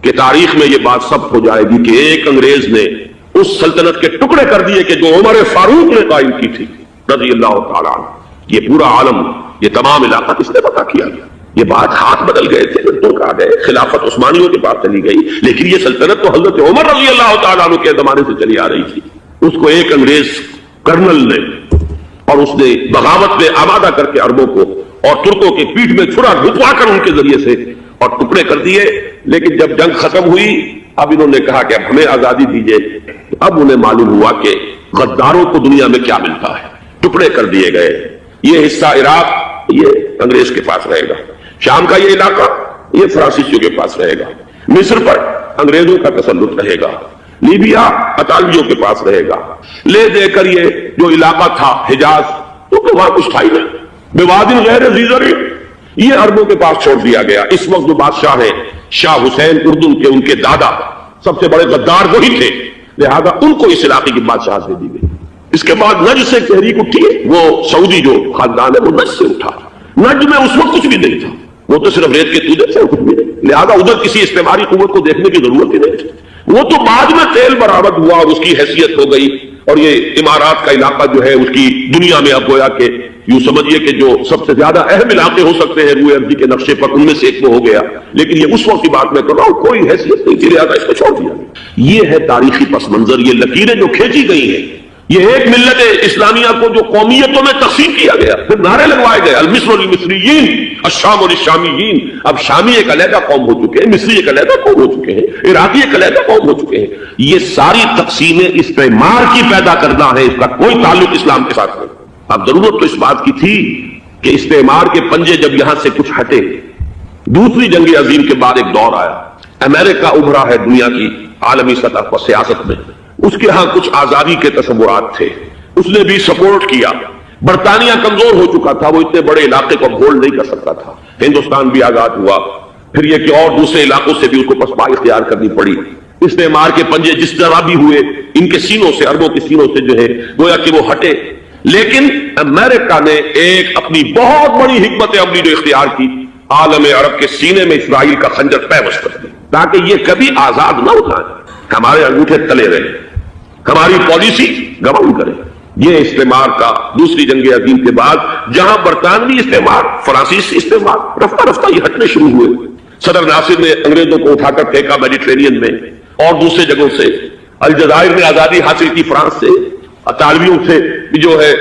کہ تاریخ میں یہ بات ثبت ہو جائے گی کہ ایک انگریز نے اس سلطنت کے ٹکڑے کر دیے کہ جو عمر فاروق نے قائم کی تھی رضی اللہ تعالیٰ عنہ. یہ پورا عالم، یہ تمام علاقہ کس نے پتہ کیا گیا؟ یہ بات ہاتھ بدل گئے تھے، ترک آ گئے، خلافت عثمانیوں کے پاس چلی گئی، لیکن یہ سلطنت تو حضرت عمر رضی اللہ تعالیٰ عنہ کے زمانے سے چلی آ رہی تھی. اس کو ایک انگریز کرنل نے، اور اس نے بغاوت میں آمادہ کر کے عربوں کو اور ترکوں کے پیٹھ میں چھڑا گھتوا کر ان کے ذریعے سے اور ٹکڑے کر دیے. لیکن جب جنگ ختم ہوئی، اب انہوں نے کہا کہ اب ہمیں آزادی دیجیے. اب انہیں معلوم ہوا کہ غداروں کو دنیا میں کیا ملتا ہے. ٹکڑے کر دیے گئے. یہ حصہ عراق یہ انگریز کے پاس رہے گا، شام کا یہ علاقہ یہ فرانسیسیوں کے پاس رہے گا، مصر پر انگریزوں کا تسلط رہے گا، لیبیا اطالویوں کے پاس رہے گا. لے دے کر یہ جو علاقہ تھا حجاز، تو وہاں کچھ تھا ہی نہیں، بوادٍ غیر ذی زرع، یہ عربوں کے پاس چھوڑ دیا گیا. اس وقت جو بادشاہ ہیں شاہ حسین اردن کے، ان کے دادا سب سے بڑے غدار وہی تھے، لہذا ان کو اس علاقے کی بادشاہت دے دی گئی. اس کے بعد نجد سے تحریک اٹھی، وہ سعودی جو خاندان ہے وہ نجد سے اٹھا. نجد میں اس وقت کچھ بھی نہیں تھا، وہ تو صرف ریت کے تودے سے، کچھ بھی نہیں، لہذا ادھر کسی استعماری قوت کو دیکھنے کی ضرورت ہی نہیں تھی. وہ تو بعد میں تیل برآمد ہوا اور اس کی حیثیت ہو گئی، اور یہ امارات کا علاقہ جو ہے اس کی دنیا میں اب گویا کہ یوں سمجھیے کہ جو سب سے زیادہ اہم علاقے ہو سکتے ہیں روئے ارضی کے نقشے پر، ان میں سے ایک وہ ہو گیا. لیکن یہ اس وقت کی بات میں کر رہا ہوں، کوئی حیثیت نہیں تھی، لہٰذا اس کو چھوڑ دیا. یہ ہے تاریخی پس منظر، یہ لکیریں جو کھینچی گئی ہیں. یہ ایک ملت اسلامیہ کو جو قومیتوں میں تقسیم کیا گیا، پھر نعرے لگوائے گئے المصر للمصریین الشام للشامیین. اب شامی ایک علیحدہ قوم ہو چکے ہیں، مصری ایک علیحدہ قوم ہو چکے ہیں، عراقی ایک علیحدہ قوم ہو چکے ہیں. یہ ساری تقسیمیں استعمار کی پیدا کرنا ہے، اس کا کوئی تعلق اسلام کے ساتھ نہیں. اب ضرورت تو اس بات کی تھی کہ استعمار کے پنجے جب یہاں سے کچھ ہٹے، دوسری جنگ عظیم کے بعد ایک دور آیا، امریکہ ابھرا ہے دنیا کی عالمی سطح پر سیاست میں. اس کے ہاں کچھ آزادی کے تصورات تھے، اس نے بھی سپورٹ کیا. برطانیہ کمزور ہو چکا تھا، وہ اتنے بڑے علاقے کو ہولڈ نہیں کر سکتا تھا. ہندوستان بھی آزاد ہوا، پھر یہ کہ اور دوسرے علاقوں سے بھی اس کو پسپائی اختیار کرنی پڑی. استعمار کے پنجے جس طرح بھی ہوئے، ان کے سینوں سے، عربوں کے سینوں سے جو ہے گویا کہ وہ ہٹے. لیکن امریکہ نے ایک اپنی بہت بڑی حکمت عملی جو اختیار کی، عالم عرب کے سینے میں اسرائیل کا خنجر پیوست کر دیا تاکہ یہ کبھی آزاد نہ اٹھائیں، ہمارے انگوٹھے تلے رہے، ہماری پالیسی گواہی کرے. یہ استعمار کا دوسری جنگ عظیم کے بعد جہاں برطانوی استعمار، فرانسیسی استعمار رفتہ رفتہ یہ ہٹنے شروع ہوئے. صدر ناصر نے انگریزوں کو اٹھا کر پھینکا میڈیٹرینین میں اور دوسرے جگہوں سے. الجزائر نے آزادی حاصل کی فرانس سے، اطالویوں سے جو ہے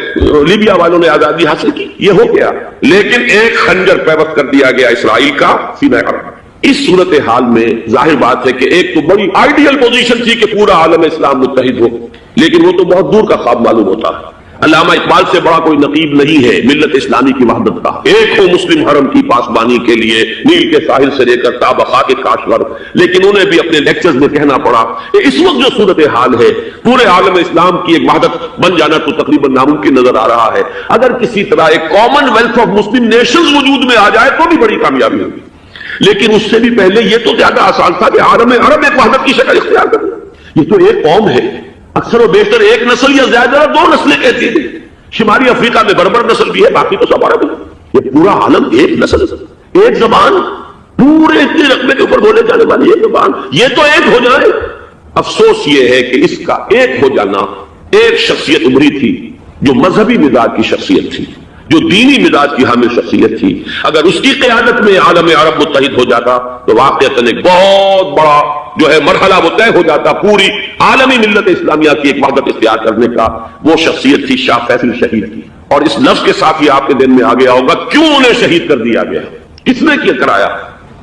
لیبیا والوں نے آزادی حاصل کی. یہ ہو گیا، لیکن ایک خنجر پیوست کر دیا گیا اسرائیل کا سینہ عرب. اس صورتحال میں ظاہر بات ہے کہ ایک تو بڑی آئیڈیل پوزیشن تھی کہ پورا عالم اسلام متحد ہو، لیکن وہ تو بہت دور کا خواب معلوم ہوتا ہے. علامہ اقبال سے بڑا کوئی نقیب نہیں ہے ملت اسلامی کی وحدت کا. ایک ہو مسلم حرم کی پاسبانی کے لیے نیل کے ساحل سے لے کر تابخا کے کاشور. لیکن انہیں بھی اپنے لیکچرز میں کہنا پڑا کہ اس وقت جو صورتحال ہے پورے عالم اسلام کی ایک وحدت بن جانا تو تقریباً ناممکن نظر آ رہا ہے. اگر کسی طرح ایک common wealth of Muslim nations وجود میں آ جائے تو بھی بڑی کامیابی ہوگی. لیکن اس سے بھی پہلے یہ تو زیادہ آسان تھا کہ عالم عرب ایک وحدت کی شکل اختیار کرنا. یہ تو ایک قوم ہے، اکثر و بیشتر ایک نسل یا زیادہ دو نسلیں کہتی ہیں. شمالی افریقہ میں بربر نسل بھی ہے، باقی تو سب عرب ہے. یہ پورا عالم ایک نسل، ایک زبان، پورے اتنے رقبے کے اوپر بولے جانے والی ایک زبان، یہ تو ایک ہو جائے. افسوس یہ ہے کہ اس کا ایک ہو جانا، ایک شخصیت ابھری تھی جو مذہبی مزاج کی شخصیت تھی، جو دینی مزاج کی حامل شخصیت تھی. اگر اس کی قیادت میں عالم عرب متحد ہو جاتا تو واقعتاً ایک بہت بڑا جو ہے مرحلہ وہ طے ہو جاتا پوری عالمی ملت اسلامیہ کی ایک وحدت اختیار کرنے کا. وہ شخصیت تھی شاہ فیصل شہید کی. اور اس لفظ کے ساتھ یہ آپ کے دل میں آ گیا ہوگا کیوں انہیں شہید کر دیا گیا، کس نے کیا کرایا،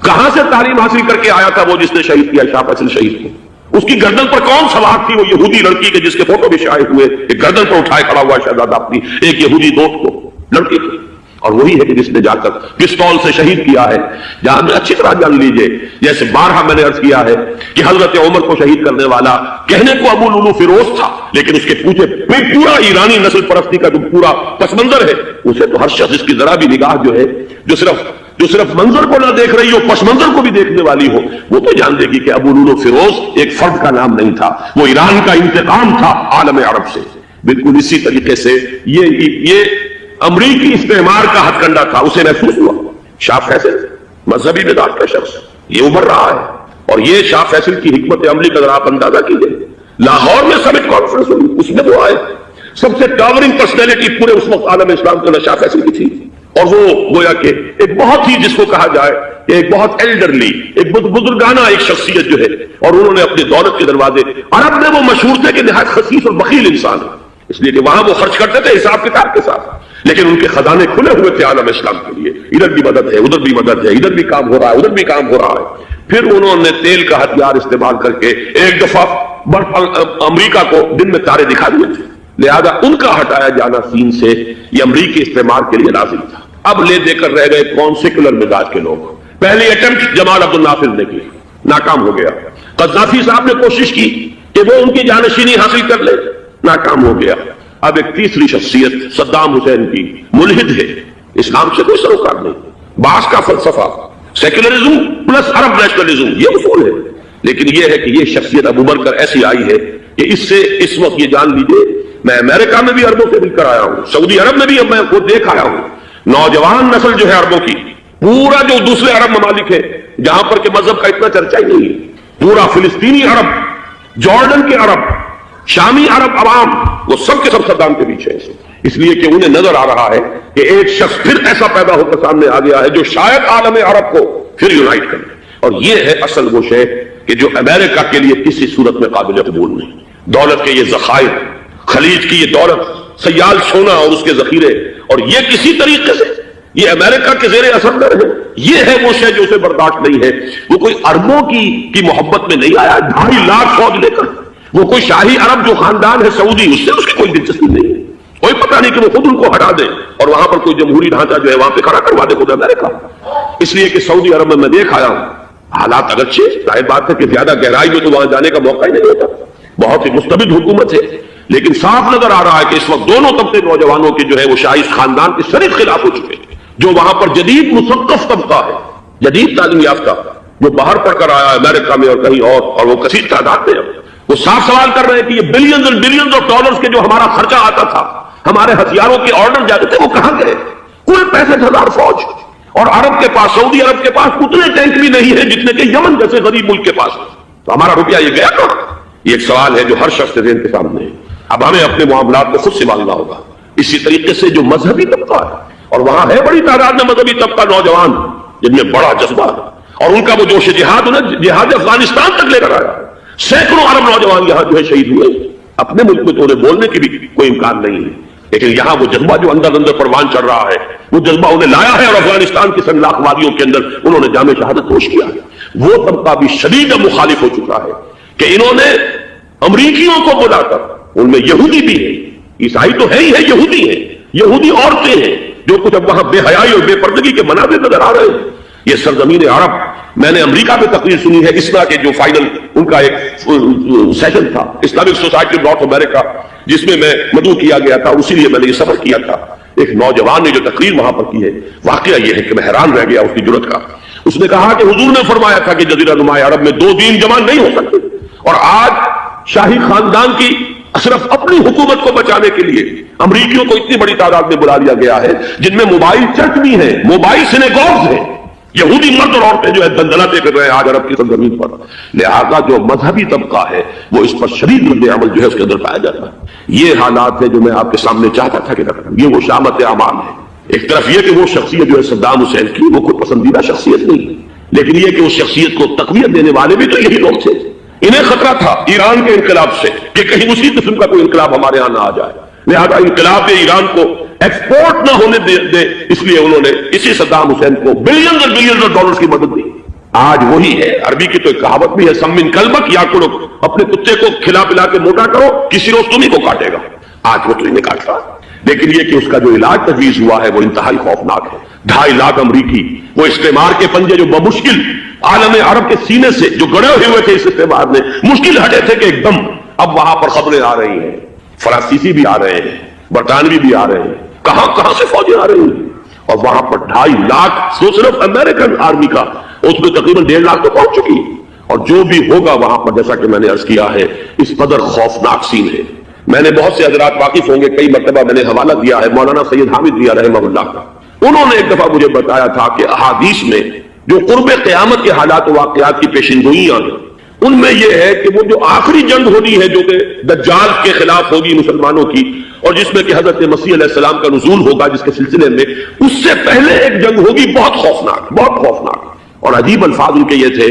کہاں سے تعلیم حاصل کر کے آیا تھا وہ جس نے شہید کیا شاہ فیصل شہید کو. اس کی گردن پر کون سوار تھی، وہ یہودی لڑکی کے جس کے فوٹو بھی شائع ہوئے، ایک گردن پر اٹھائے کھڑا ہوا شہزادہ اپنی ایک یہودی دوست کو، لڑکی کو. اور وہی ہے کہ جس نے جا کر پستول سے شہید کیا ہے. جہاں میں اچھی طرح جان لیجئے، جیسے بارہا میں نے عرض کیا ہے کہ حضرت عمر کو شہید کرنے والا کہنے کو ابو لولو فیروز تھا، لیکن اس کے پیچھے پورا ایرانی نسل پرستی کا جو پورا پس منظر ہے، اسے تو ہر شخص اس کی ذرا بھی نگاہ جو ہے جو صرف منظر کو نہ دیکھ رہی ہو، پس منظر کو بھی دیکھنے والی ہو، وہ تو جان دے گی کہ ابو لولو فیروز ایک فرد کا نام نہیں تھا، وہ ایران کا انتقام تھا عالم عرب سے. بالکل اسی طریقے سے یہ امریکی استعمار کا ہتھ کنڈا تھا، اسے محسوس ہوا. شاہ فیصل مذہبی مزاج کا شخص، یہ ابھر رہا ہے. اور یہ شاہ فیصل کی حکمت عملی کا ذرا آپ اندازہ کیجیے، لاہور میں سمٹ کانفرنس ہوئی، اس میں وہ آئے، سب سے ٹاورنگ پرسنالٹی پورے اس وقت عالم اسلام کا شاہ فیصل کی تھی، اور وہ گویا کہ ایک بہت ہی جس کو کہا جائے ایک بہت ایلڈرلی، ایک بزرگانہ ایک شخصیت جو ہے، اور انہوں نے اپنی دولت کے دروازے، عرب میں وہ مشہور تھے کہ نہایت خسیس اور بخیل انسان ہے، اس لیے کہ وہاں وہ خرچ کرتے تھے حساب کتاب کے ساتھ، لیکن ان کے خزانے کھلے ہوئے تھے عالم اسلام کے لیے، ادھر بھی مدد ہے، ادھر بھی مدد ہے، ادھر بھی کام ہو رہا ہے، ادھر بھی کام ہو رہا ہے۔ پھر انہوں نے تیل کا ہتھیار استعمال کر کے ایک دفعہ امریکہ کو دن میں تارے دکھا دیے تھے، لہذا ان کا ہٹایا جانا سین سے یہ امریکی استعمال کے لیے لازم تھا۔ اب لے دے کر رہ گئے کون سیکولر مزاج کے لوگ۔ پہلی اٹمپٹ جمال عبد الناصر نے کی، ناکام ہو گیا۔ قذافی صاحب نے کوشش کی کہ وہ ان کی جانشینی حاصل کر لے، ناکام ہو گیا۔ اب ایک تیسری شخصیت صدام حسین کی، ملحد ہے، اسلام سے کوئی سروکار نہیں، باس کا فلسفہ سیکولرزم پلس عرب نیشنلزم یہ اصول ہے، لیکن یہ ہے کہ یہ شخصیت ابو ابھر کر ایسی آئی ہے کہ اس سے اس وقت یہ جان لیجیے، میں امریکہ میں بھی عربوں سے مل کر آیا ہوں، سعودی عرب میں بھی اب میں وہ دیکھ آیا ہوں، نوجوان نسل جو ہے عربوں کی، پورا جو دوسرے عرب ممالک ہے جہاں پر کہ مذہب کا اتنا چرچا ہی نہیں ہے، پورا فلسطینی عرب، جارڈن کے عرب، شامی عرب عوام، وہ سب کے سب صدام کے پیچھے ہیں، اس لیے کہ انہیں نظر آ رہا ہے کہ ایک شخص پھر ایسا پیدا ہو کر سامنے آ گیا ہے جو شاید عالم عرب کو پھر یونائٹ کرے، اور یہ ہے اصل وہ شے کہ جو امریکہ کے لیے کسی صورت میں قابل قبول نہیں۔ دولت کے یہ ذخائر، خلیج کی یہ دولت، سیال سونا اور اس کے ذخیرے، اور یہ کسی طریقے سے یہ امریکہ کے زیر اثر ہے، یہ ہے وہ شے جو اسے برداشت نہیں ہے۔ وہ کوئی عربوں کی محبت میں نہیں آیا 2.5 لاکھ فوج لے کر، وہ کوئی شاہی عرب جو خاندان ہے سعودی، اس سے اس کی کوئی دلچسپی نہیں ہے، کوئی پتہ نہیں کہ وہ خود ان کو ہٹا دے اور وہاں پر کوئی جمہوری ڈھانچہ جو ہے وہاں پہ کھڑا کروا دے خود امریکہ۔ اس لیے کہ سعودی عرب میں دیکھ آیا ہوں، حالات اگرچہ ظاہر بات ہے کہ زیادہ گہرائی میں تو وہاں جانے کا موقع ہی نہیں ہوتا، بہت ہی مستبد حکومت ہے، لیکن صاف نظر آ رہا ہے کہ اس وقت دونوں طبقے نوجوانوں کے جو ہے وہ شاہی خاندان کے شریک خلاف ہو چکے ہیں۔ جو وہاں پر جدید مثقف طبقہ ہے، جدید تعلیم یافتہ، جو باہر پڑھ کر آیا ہے امریکہ میں اور کہیں اور وہ کثیر تعداد میں، وہ صاف سوال کر رہے ہیں کہ یہ بلینز اور بلینز آف ڈالرز کے جو ہمارا خرچہ آتا تھا، ہمارے ہتھیاروں کے آرڈر جاتے تھے، وہ کہاں گئے؟ کل 65,000 فوج، اور عرب کے پاس، سعودی عرب کے پاس اتنے ٹینک بھی نہیں ہے جتنے کہ یمن جیسے غریب ملک کے پاس، تو ہمارا روپیہ یہ گیا کہاں؟ یہ ایک سوال ہے جو ہر شخص کے ذہن کے سامنے ہے۔ اب ہمیں اپنے معاملات کو خود سنبھالنا ہوگا۔ اسی طریقے سے جو مذہبی طبقہ ہے، اور وہاں ہے بڑی تعداد میں مذہبی طبقہ نوجوان جن میں بڑا جذبہ ہے، اور ان کا وہ جوش جہاد انہیں جہاد افغانستان تک لے کر آیا، سینکڑوں عرب نوجوان یہاں جو ہے شہید ہوئے، اپنے ملک میں تو انہیں بولنے کی بھی کوئی امکان نہیں ہے، لیکن یہاں وہ جذبہ جو اندر اندر پروان چڑھ رہا ہے، وہ جذبہ انہیں لایا ہے، اور افغانستان کی سنلاخ وادیوں کے اندر انہوں نے جامع شہادت نوش کیا ہے۔ وہ طبقہ بھی شدید مخالف ہو چکا ہے کہ انہوں نے امریکیوں کو بلا کر، ان میں یہودی بھی ہے، عیسائی تو ہے ہی ہے، یہودی ہیں، یہودی عورتیں ہیں، جو کچھ اب وہاں بے حیائی اور بے پردگی کے مناظر نظر آ رہے ہیں۔ یہ سرزمین عرب، میں نے امریکہ میں تقریر سنی ہے اسنا کے جو فائنل ان کا ایک سیشن تھا، اسلامک سوسائٹی نارتھ امریکہ، جس میں میں مدعو کیا گیا تھا، اسی لیے میں نے یہ سفر کیا تھا۔ ایک نوجوان نے جو تقریر وہاں پر کی ہے، واقعہ یہ ہے کہ میں حیران رہ گیا اس کی جرأت کا۔ اس نے کہا کہ حضور نے فرمایا تھا کہ جزیرہ نما عرب میں 2 دین جمع نہیں ہو سکتے، اور آج شاہی خاندان کی صرف اپنی حکومت کو بچانے کے لیے امریکیوں کو اتنی بڑی تعداد میں بلا لیا گیا ہے، جن میں موبائل چرچ بھی ہیں، موبائل سینیگوگز ہیں، یہودی مرد اور عورتیں جو ہے دندناتیں کر رہے ہیں آج عرب کی سرزمین پر۔ لہذا جو مذہبی طبقہ ہے وہ اس پر شدید رد عمل جو ہے اس کے اندر پایا جاتا ہے۔ یہ حالات ہے جو میں آپ کے سامنے چاہتا تھا کہ رکھوں، یہ وہ شامت اعمال ہے۔ ایک طرف یہ کہ وہ شخصیت جو ہے صدام حسین کی، وہ کوئی پسندیدہ شخصیت نہیں، لیکن یہ کہ اس شخصیت کو تقویت دینے والے بھی تو یہی لوگ تھے۔ انہیں خطرہ تھا ایران کے انقلاب سے کہ کہیں اسی قسم کا کوئی انقلاب ہمارے ہاں نہ آ جائے، لہذا انقلاب ایران کو ایکسپورٹ نہ ہونے دے، اس لیے انہوں نے اسی صدام حسین کو بلینز اور بلینز آف ڈالرز کی مدد دی۔ آج وہی ہے، عربی کی تو ایک کہاوت بھی ہے، سمن کلبک یا کرو، اپنے کتے کو کھلا پلا کے موٹا کرو، کسی روز تمہیں کو کاٹے گا۔ آج وہ تو انہیں کاٹ رہا، لیکن یہ کہ اس کا جو علاج تجویز ہوا ہے وہ انتہائی خوفناک ہے۔ 2.5 لاکھ امریکی وہ استعمار کے پنجے جو بمشکل عالم عرب کے سینے سے جو گڑے ہوئے تھے اس استعمار میں، مشکل ہٹے تھے کہ ایک دم اب وہاں پر خبریں آ رہی ہیں، فرانسیسی بھی آ رہے ہیں، برطانوی بھی آ رہے ہیں، کہاں سے فوجیں آ رہی ہیں، اور وہاں پر 2.5 لاکھ تو صرف امریکن آرمی کا، اس میں تقریباً 1.5 لاکھ تو پہنچ چکی، اور جو بھی ہوگا وہاں پر جیسا کہ میں نے عرض کیا ہے اس قدر خوفناک سین ہے۔ میں نے بہت سے حضرات واقف ہوں گے، کئی مرتبہ میں نے حوالہ دیا ہے مولانا سید حامد رضا رحمہ اللہ کا، انہوں نے ایک دفعہ مجھے بتایا تھا کہ احادیث میں جو قرب قیامت کے حالات و واقعات کی پیشنگوئیاں ہیں ان میں یہ ہے کہ وہ جو آخری جنگ ہونی ہے جو کہ دجال کے خلاف ہوگی مسلمانوں کی، اور جس میں کہ حضرت مسیح علیہ السلام کا نزول ہوگا، جس کے سلسلے میں اس سے پہلے ایک جنگ ہوگی بہت خوفناک، بہت خوفناک. اور عجیب الفاظ ان کے یہ تھے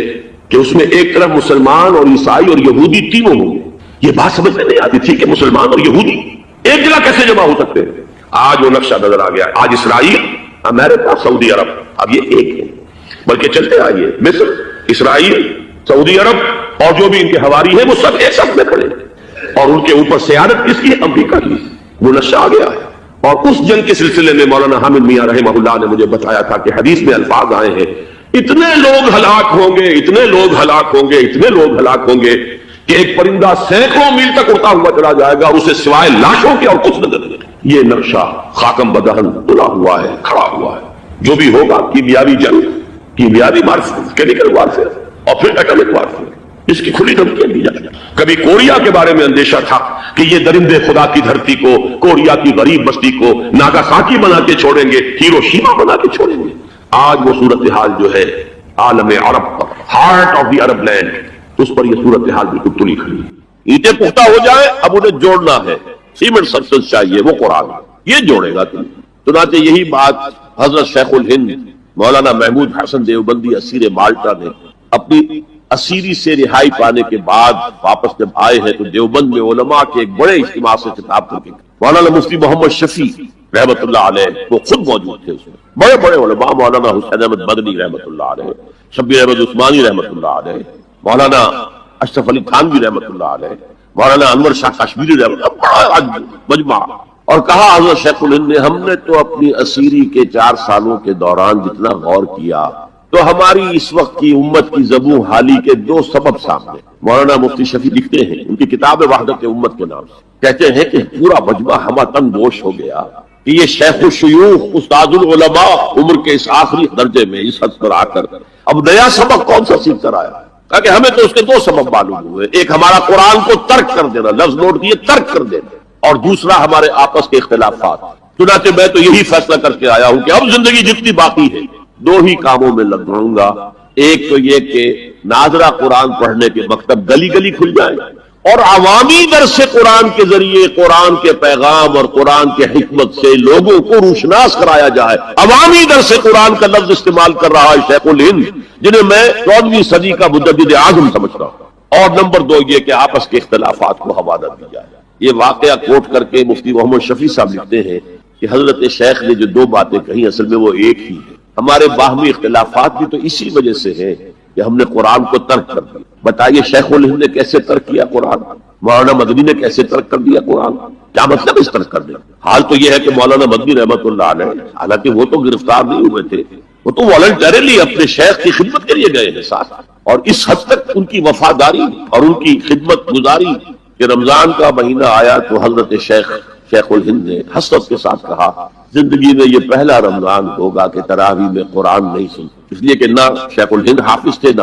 کہ اس میں ایک طرف مسلمان اور عیسائی اور یہودی تینوں ہوں گے. یہ بات سمجھ میں نہیں آتی تھی کہ مسلمان اور یہودی ایک جگہ کیسے جمع ہو سکتے ہیں. آج وہ نقشہ نظر آ گیا. آج اسرائیل، امریکہ، سعودی عرب اب یہ ایک ہے. بلکہ چلتے آئیے، مصر، اسرائیل، سعودی عرب اور جو بھی ان کے حواری ہیں وہ سب ایک ساتھ میں کھڑے ہیں، اور ان کے اوپر سیادت کس کی؟ امریکہ کی. وہ نقشہ آ گیا ہے. اور اس جنگ کے سلسلے میں مولانا حامد میاں رحمہ اللہ نے مجھے بتایا تھا کہ حدیث میں الفاظ آئے ہیں اتنے لوگ ہلاک ہوں گے، اتنے لوگ ہلاک ہوں گے، اتنے لوگ ہلاک ہوں گے کہ ایک پرندہ سینکڑوں میل تک اڑتا ہوا چلا جائے گا، اسے سوائے لاشوں کے اور کچھ نظر نہیں. یہ نقشہ خاکم بدہن تلا ہوا ہے، کھڑا ہوا ہے. جو بھی ہوگا کیمیاوی جنگ، کیمیاوی وارفیئر، کیمیکل وارفیئر اور پھر ایٹمک وارفیئر، اس کی کھلی دھمکیاں دی جائیں. کبھی کوریا کے بارے میں اندیشہ تھا کہ یہ درندے خدا کی دھرتی کو، کوریا کی غریب بستی کو ناگاساکی بنا کے چھوڑیں گے، ہیروشیما بنا کے چھوڑیں گے. آج وہ صورتحال جو ہے عالم عرب پر، heart of the Arab land, اس پر یہ صورتحال بالکل تلی کھڑی ہے. اینٹیں پختہ ہو جائیں، اب انہیں جوڑنا ہے، سیمنٹ سبسٹنس چاہیے، وہ قرآن یہ جوڑے گا. چنانچہ یہی بات حضرت شیخ الہند مولانا محمود حسن دیوبندی اسیر مالٹا نے اپنی اسیری سے رہائی پانے کے بعد واپس جب آئے ہیں تو دیوبند میں علماء کے ایک بڑے اجتماع سے خطاب کر کے مولانا مفتی محمد شفیع رحمت اللہ علیہ وہ خود موجود تھے. اس میں بڑے بڑے علماء، مولانا حسین احمد مدنی رحمت اللہ علیہ، شبیر احمد عثمانی رحمت اللہ علیہ، مولانا اشرف علی تھانوی رحمت اللہ علیہ، مولانا انور شاہ کشمیری رحمت اللہ، بڑا مجمع. اور کہا حضرت شیخ الہند نے ہم نے تو اپنی اسیری کے 4 سالوں کے دوران جتنا غور کیا تو ہماری اس وقت کی امت کی زبوں حالی کے 2 سبب سامنے. مولانا مفتی شفیع لکھتے ہیں ان کی کتاب وحدت امت کے نام سے، کہتے ہیں کہ پورا مجمع ہمہ تن گوش ہو گیا کہ یہ شیخ الشیوخ استاد العلماء عمر کے اس آخری درجے میں اس حد پر آ کر اب نیا سبق کون سا سیکھ کر آیا. کہا کہ ہمیں تو اس کے 2 سبب معلوم ہوئے، ایک ہمارا قرآن کو ترک کر دینا، لفظ نوٹ کیے، ترک کر دینا، اور دوسرا ہمارے آپس کے اختلافات. چنانچہ میں تو یہی فیصلہ کر کے آیا ہوں کہ اب زندگی جتنی باقی ہے 2 ہی کاموں میں لگ جاؤں گا. ایک تو یہ کہ ناظرہ قرآن پڑھنے کے مکتب گلی گلی کھل جائیں اور عوامی درس قرآن کے ذریعے قرآن کے پیغام اور قرآن کے حکمت سے لوگوں کو روشناس کرایا جائے. عوامی درس قرآن کا لفظ استعمال کر رہا ہے شیخ الہند، جنہیں میں 14ویں صدی کا مجدد اعظم سمجھتا ہوں. اور نمبر 2 یہ کہ آپس کے اختلافات کو حوالہ دی جائے. یہ واقعہ کوٹ کر کے مفتی محمد شفیع صاحب لکھتے ہیں کہ حضرت شیخ نے جو 2 باتیں کہی اصل میں وہ ایک ہی ہے. ہمارے باہمی اختلافات بھی تو اسی وجہ سے ہے کہ ہم نے قرآن کو ترک کر دیا. بتائیے شیخ الہند نے کیسے ترک کیا قرآن، مولانا مدنی نے کیسے ترک کر دیا قرآن؟ کیا مطلب اس ترک کرنے؟ حال تو یہ ہے کہ مولانا مدنی رحمت اللہ علیہ، حالانکہ وہ تو گرفتار نہیں ہوئے تھے، وہ تو والنٹریلی اپنے شیخ کی خدمت کے لیے گئے ہیں ساتھ. اور اس حد تک ان کی وفاداری اور ان کی خدمت گزاری کہ رمضان کا مہینہ آیا تو حضرت شیخ الہند نے حسرت کے ساتھ کہا زندگی میں یہ پہلا رمضان ہوگا کہ تراویح میں قرآن نہیں سن. اس لیے کہ نہ شیخ الہند حافظ تھے، نہ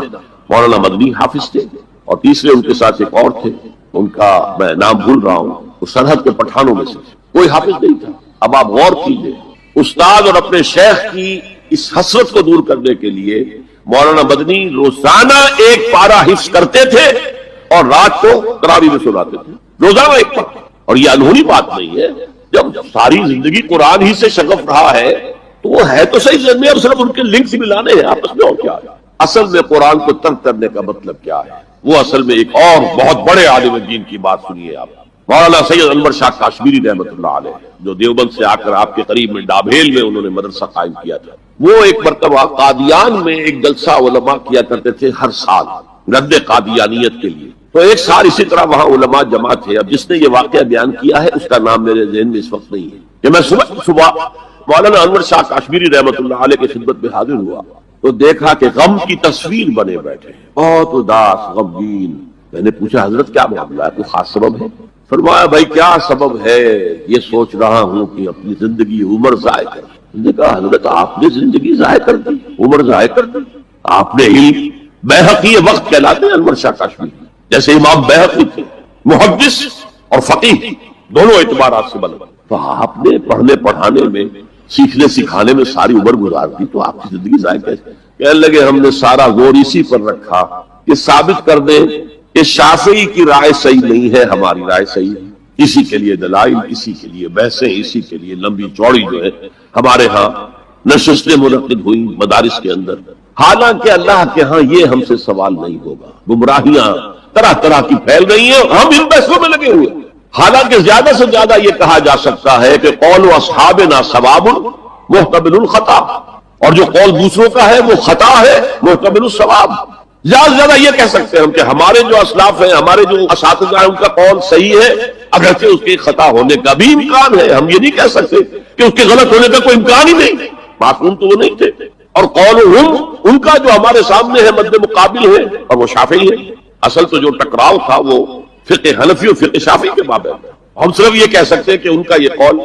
مولانا مدنی حافظ تھے، اور تیسرے ان کے ساتھ ایک اور تھے، ان کا میں نام بھول رہا ہوں، وہ سرحد کے پٹھانوں میں سے کوئی حافظ نہیں تھا. اب آپ غور کیجیے، استاد اور اپنے شیخ کی اس حسرت کو دور کرنے کے لیے مولانا مدنی روزانہ 1 پارہ حفظ کرتے تھے اور رات کو تراویح میں سناتے تھے، روزانہ 1 پارہ. اور یہ انہونی بات نہیں ہے، جب ساری زندگی قرآن ہی سے شغف رہا ہے تو وہ ہے تو صحیح ذہن میں، اور صرف ان کے لنکس ملانے ہیں آپس میں، اور کیا ہے. اصل میں قرآن کو ترک کرنے کا مطلب کیا ہے؟ وہ اصل میں ایک اور بہت بڑے عالم دین کی بات سنیے آپ، مولانا سید انور شاہ کشمیری رحمت اللہ علیہ، جو دیوبند سے آ کر آپ کے قریب میں ڈابھیل میں انہوں نے مدرسہ قائم کیا تھا. وہ ایک مرتبہ قادیان میں ایک جلسہ علماء کیا کرتے تھے ہر سال رد قادیانیت کے لیے. تو ایک سال اسی طرح وہاں علماء جمع تھے. اب جس نے یہ واقعہ بیان کیا ہے اس کا نام میرے ذہن میں اس وقت نہیں ہے کہ میں صبح مولانا انور شاہ کشمیری رحمت اللہ علیہ کی خدمت میں حاضر ہوا تو دیکھا کہ غم کی تصویر بنے بیٹھے، بہت اداس، غمگین. میں نے پوچھا حضرت کیا معاملہ ہے، کوئی خاص سبب ہے؟ فرمایا بھائی کیا سبب ہے، یہ سوچ رہا ہوں کہ اپنی زندگی عمر ضائع کر. میں نے کہا حضرت آپ نے زندگی ضائع کر دی، عمر ضائع کر دی؟ آپ نے علم، بیہقی وقت کہلاتے ہیں انور شاہ کشمیری، جیسے امام بیہقی تھے، محدث اور فقیہ دونوں اعتبارات سے بلند. تو آپ نے پڑھنے پڑھانے میں، سیکھنے سکھانے میں ساری عمر گزار دی، تو آپ کی زندگی ضائع کیسے؟ کہنے لگے ہم نے سارا غور اسی پر رکھا کہ ثابت کر دیں کہ شافعی کی رائے صحیح نہیں ہے، ہماری رائے صحیح ہے. اسی کے لیے دلائل، اسی کے لیے بحثیں، اسی کے لیے لمبی چوڑی جو ہے ہمارے ہاں نشستیں منعقد ہوئی مدارس کے اندر. حالانکہ اللہ کے ہاں یہ ہم سے سوال نہیں ہوگا. گمراہیاں طرح طرح کی پھیل رہی ہیں، ہم ان بحثوں میں لگے ہوئے. حالانکہ زیادہ سے زیادہ یہ کہا جا سکتا ہے کہ قول اصحابنا ثواب محتمل الخطا، اور جو قول دوسروں کا ہے وہ خطا ہے محتمل الثواب. زیادہ سے زیادہ یہ کہہ سکتے ہیں ہم کہ ہمارے جو اسلاف ہیں، ہمارے جو اساتذہ ہیں، ان کا قول صحیح ہے اگرچہ اس کے خطا ہونے کا بھی امکان ہے. ہم یہ نہیں کہہ سکتے کہ اس کے غلط ہونے کا کوئی امکان ہی نہیں. معصوم تو وہ نہیں تھے. اور قولہم ان کا جو ہمارے سامنے ہے مد مقابل ہے، اور وہ شافعی ہے. اصل تو جو ٹکراؤ تھا وہ فقہ حنفی اور فقہ شافعی کے بابے میں. ہم صرف یہ کہہ سکتے ہیں کہ ان کا یہ قول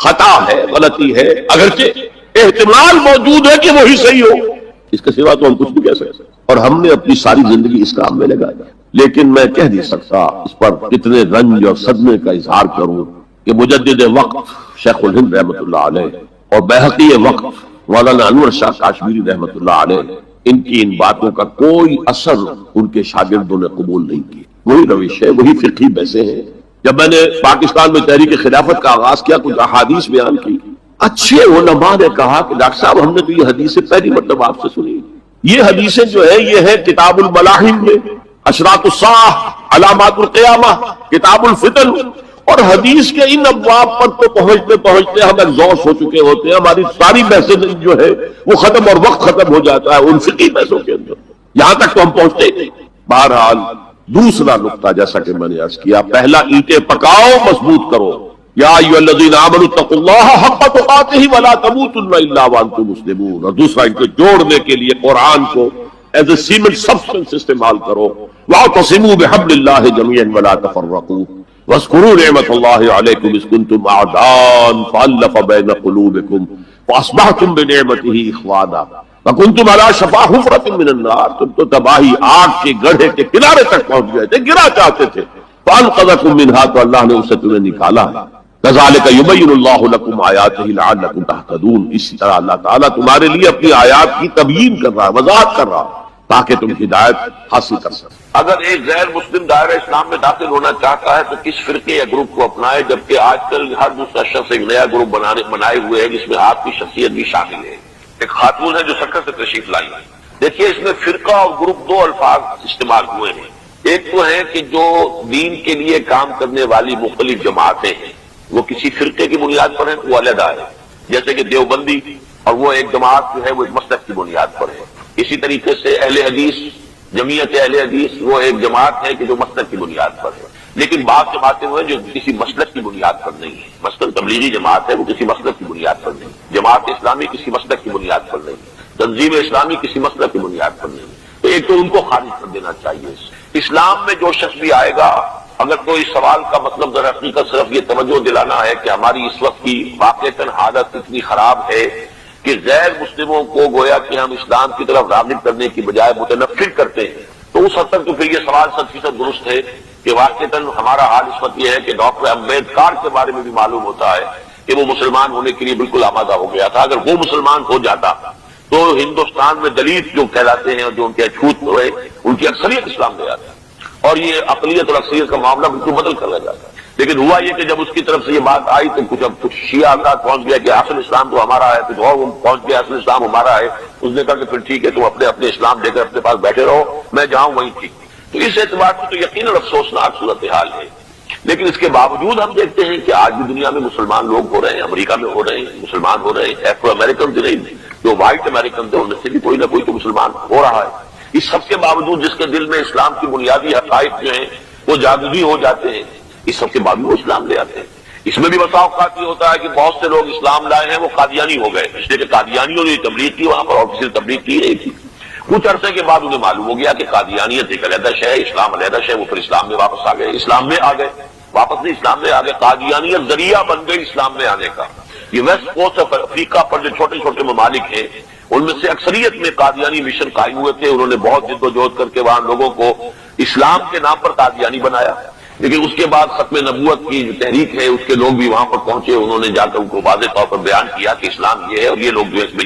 خطا ہے، غلطی ہے، اگرچہ احتمال موجود ہے کہ وہی صحیح ہو. اس کے سوا تو ہم کچھ نہیں کہہ سکتے. اور ہم نے اپنی ساری زندگی اس کام میں لگائی. لیکن میں کہہ نہیں سکتا اس پر کتنے رنج اور صدمے کا اظہار کروں کہ مجدد وقت شیخ الہند رحمۃ اللہ علیہ اور بیہقی وقت مولانا انور شاہ کاشمیری رحمۃ اللہ علیہ، ان کی ان باتوں کا کوئی اثر ان کے شاگردوں نے قبول نہیں کیا. وہی روش ہے، وہی فقہی بحثیں ہیں. جب میں نے پاکستان میں تحریک خلافت کا آغاز کیا، کچھ احادیث بیان کی، اچھے علماء نے کہا کہ ڈاکٹر صاحب ہم نے تو یہ حدیثیں پہلی مرتبہ آپ سے سنی. یہ حدیثیں جو ہے یہ ہے کتاب الملاحم میں، اشراط الساعہ، علامات القیامہ، کتاب الفتن. اور حدیث کے ان ابواب پر تو پہنچتے پہنچتے ہم ایگزاسٹ ہو چکے ہوتے ہیں. ہماری ساری بحثیں جو ہے وہ ختم، اور وقت ختم ہو جاتا ہے ان فقہی بحثوں کے اندر. یہاں تک تو ہم پہنچتے ہی. بہرحال دوسرا نقطہ جیسا کہ میں نے عرض کیا، پہلا اینٹیں پکاؤ، مضبوط کرو. یا ایھا الذین آمنوا اتقوا اللہ حق تقاتہ ولا تموتن الا وانتم مسلمون. اور دوسرا ان کو جوڑنے کے لیے قرآن کو ایز اے سیمنٹ سبسٹنس استعمال کرو. واعتصموا بحبل اللہ جميعا ولا تفرقوا واذکروا نعمت اللہ علیکم اذ کنتم اعداء فالف بین قلوبکم فاصبحتم بنعمتہ اخوانا وکنتم علی شفا حفرۃ من النار. تم تو تباہی آگ کے گڑھے کے کنارے تک پہنچ گئے تھے، گرا چاہتے تھے. فانقذکم منہا، تو اللہ نے اسے تمہیں نکالا ہے. کذالک یبین اللہ لکم آیاتہ لعلکم تہتدون. اسی طرح اللہ تعالیٰ تمہارے لیے اپنی آیات کی تبیین کر رہا ہے، وضاحت کر رہا ہے تاکہ تم ہدایت حاصل کر سکو. اگر ایک غیر مسلم دائرہ اسلام میں داخل ہونا چاہتا ہے تو کس فرقے یا گروپ کو اپنائے، جبکہ آج کل ہر دوسرا شخص ایک نیا گروپ بنائے ہوئے ہے جس میں آپ کی شخصیت بھی شامل ہے. ایک خاتون ہے جو سکر سے تشریف لائی. دیکھیے اس میں فرقہ اور گروپ دو الفاظ استعمال ہوئے ہیں. ایک تو ہے کہ جو دین کے لیے کام کرنے والی مختلف جماعتیں ہیں وہ کسی فرقے کی بنیاد پر ہیں، وہ علیحدہ ہے. جیسے کہ دیوبندی، اور وہ ایک جماعت جو ہے وہ ایک مسلک کی بنیاد پر ہے. اسی طریقے سے اہل حدیث، جمعیت اہل حدیث، وہ ایک جماعت ہے کہ جو مسلک کی بنیاد پر ہے. لیکن بعض جماعتیں وہ ہیں جو کسی مسلک کی بنیاد پر نہیں ہے. مثلا تبلیغی جماعت ہے، وہ کسی مسلک کی بنیاد پر نہیں. جماعت اسلامی کسی مسلک کی بنیاد پر نہیں. تنظیم اسلامی کسی مسلک کی بنیاد پر نہیں. تو ایک تو ان کو خارج کر دینا چاہیے. اسلام میں جو شخص بھی آئے گا، اگر تو اس سوال کا مطلب در حقیقت صرف یہ توجہ دلانا ہے کہ ہماری اس وقت کی واقعتاً حالت اتنی خراب ہے کہ غیر مسلموں کو گویا کہ ہم اسلام کی طرف راغب کرنے کی بجائے متنفر کرتے ہیں، تو اس حد تک تو پھر یہ سوال 100% درست ہے کہ واقعتاً ہمارا حال اس وقت یہ ہے کہ ڈاکٹر امبیڈکر کے بارے میں بھی معلوم ہوتا ہے کہ وہ مسلمان ہونے کے لیے بالکل آمادہ ہو گیا تھا. اگر وہ مسلمان ہو جاتا تو ہندوستان میں دلت جو کہلاتے ہیں اور جو ان کے اچھوت ہوئے ان کی اکثریت اسلام لے آتا ہے، اور یہ اقلیت اور اکثریت کا معاملہ بالکل بدل کر رہ جاتا ہے. لیکن ہوا یہ کہ جب اس کی طرف سے یہ بات آئی تو کچھ شیعہ افراد پہنچ گیا کہ اصل اسلام تو ہمارا ہے، کچھ اور پہنچ گیا اصل اسلام ہمارا ہے. اس نے کہا کہ پھر ٹھیک ہے تم اپنے اسلام لے کر اپنے پاس بیٹھے رہو، میں جاؤں وہیں ٹھیک. تو اس اعتبار سے تو یقیناً افسوسناک صورتحال ہے. لیکن اس کے باوجود ہم دیکھتے ہیں کہ آج بھی دنیا میں مسلمان لوگ ہو رہے ہیں، امریکہ میں ہو رہے ہیں مسلمان ہو رہے ہیں. ایفرو امریکن نہیں، جو وائٹ امریکن تھے ان میں سے بھی کوئی نہ کوئی تو مسلمان ہو رہا ہے. اس سب کے باوجود جس کے دل میں اسلام کی بنیادی حقائق جو ہیں وہ جاگزی ہو جاتے ہیں، اس سب کے باوجود وہ اسلام لے آتے ہیں. اس میں بھی بسا اوقات یہ ہوتا ہے کہ بہت سے لوگ اسلام لائے ہیں وہ قادیانی ہو گئے، اس لیے کہ قادیانیوں نے تبلیغ کی وہاں پر اور کسی نے تبلیغ کی نہیں تھی. کچھ عرصے کے بعد انہیں معلوم ہو گیا کہ قادیانیت ایک علیحدہ شے ہے، اسلام علیحدہ شے. وہ پھر اسلام میں واپس آ گئے، اسلام میں آ گئے، واپس نہیں اسلام میں آ گئے. قادیانیت ذریعہ بن گئی اسلام میں آنے کا. یہ ویسٹ کوسٹ آف افریقہ پر جو چھوٹے چھوٹے ممالک ہیں ان میں سے اکثریت میں قادیانی مشن قائم ہوئے تھے. انہوں نے بہت جد و جہد کر کے وہاں لوگوں کو اسلام کے نام پر قادیانی بنایا. لیکن اس کے بعد ختم نبوت کی جو تحریک ہے اس کے لوگ بھی وہاں پر پہنچے، انہوں نے جا کر ان کو واضح طور پر بیان کیا کہ اسلام یہ ہے اور یہ لوگ جو ہے اس میں